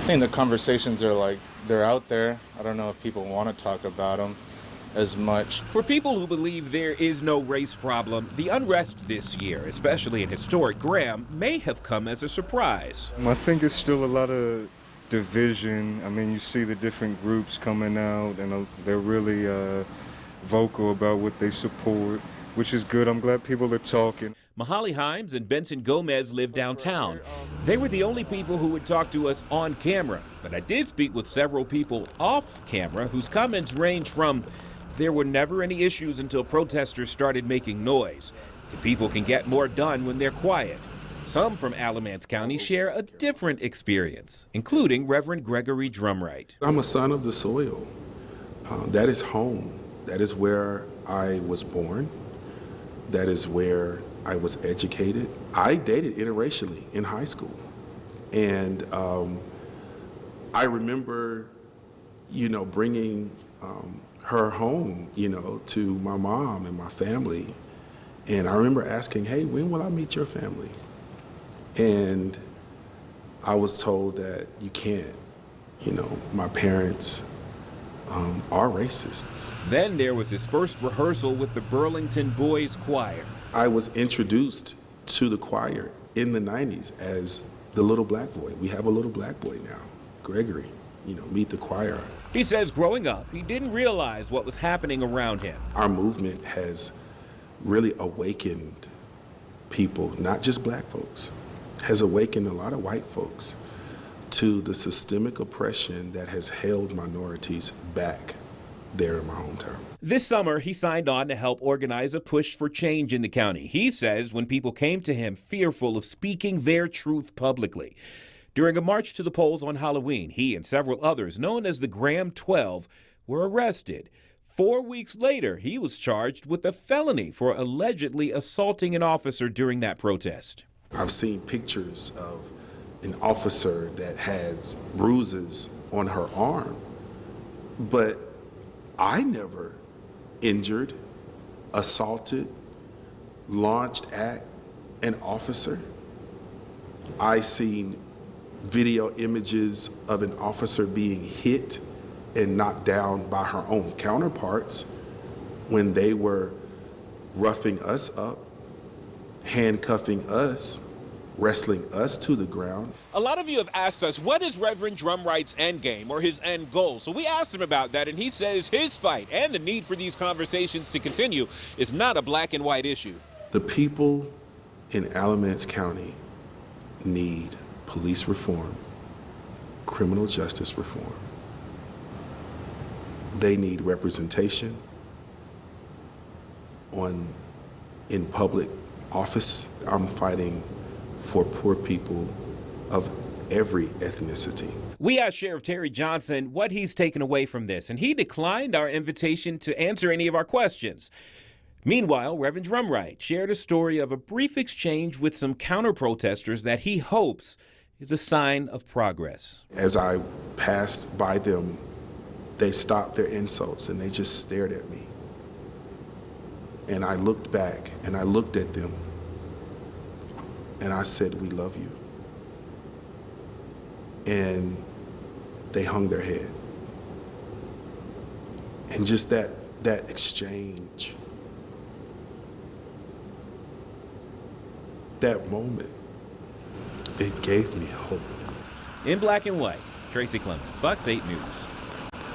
think the conversations are like, they're out there. I don't know if people want to talk about them as much. For people who believe there is no race problem, the unrest this year, especially in historic Graham, may have come as a surprise. I think it's still a lot of division. I mean, you see the different groups coming out, and they're really vocal about what they support, which is good. I'm glad people are talking. Mahaly Himes and Benson Gomez live downtown. They were the only people who would talk to us on camera, but I did speak with several people off camera whose comments range from there were never any issues until protesters started making noise to people can get more done when they're quiet. Some from Alamance County share a different experience, including Reverend Gregory Drumright. I'm a son of the soil. That is home. That is where I was born. That is where I was educated. I dated interracially in high school. And I remember, bringing her home, to my mom and my family. And I remember asking, hey, when will I meet your family? And I was told that you can't. My parents are racists. Then there was his first rehearsal with the Burlington Boys Choir. I was introduced to the choir in the 90s as the little black boy. We have a little black boy now, Gregory, meet the choir. He says growing up, he didn't realize what was happening around him. Our movement has really awakened people, not just black folks, has awakened a lot of white folks to the systemic oppression that has held minorities back there in my hometown. This summer, he signed on to help organize a push for change in the county. He says when people came to him fearful of speaking their truth publicly. During a march to the polls on Halloween, he and several others, known as the Graham 12, were arrested. 4 weeks later, he was charged with a felony for allegedly assaulting an officer during that protest. I've seen pictures of an officer that has bruises on her arm, but I never injured, assaulted, launched at an officer. I seen video images of an officer being hit and knocked down by her own counterparts when they were roughing us up, handcuffing us, wrestling us to the ground. A lot of you have asked us, what is Reverend Drumright's end game or his end goal? So we asked him about that, and he says his fight and the need for these conversations to continue is not a black and white issue. The people in Alamance County need police reform, criminal justice reform. They need representation in public office. I'm fighting for poor people of every ethnicity. We asked Sheriff Terry Johnson what he's taken away from this, and he declined our invitation to answer any of our questions. Meanwhile, Reverend Drumright shared a story of a brief exchange with some counter-protesters that he hopes is a sign of progress. As I passed by them, they stopped their insults and they just stared at me. And I looked back and I looked at them and I said, we love you. And they hung their head. And just that exchange, that moment, it gave me hope. In black and white, Tracy Clemens, Fox 8 News.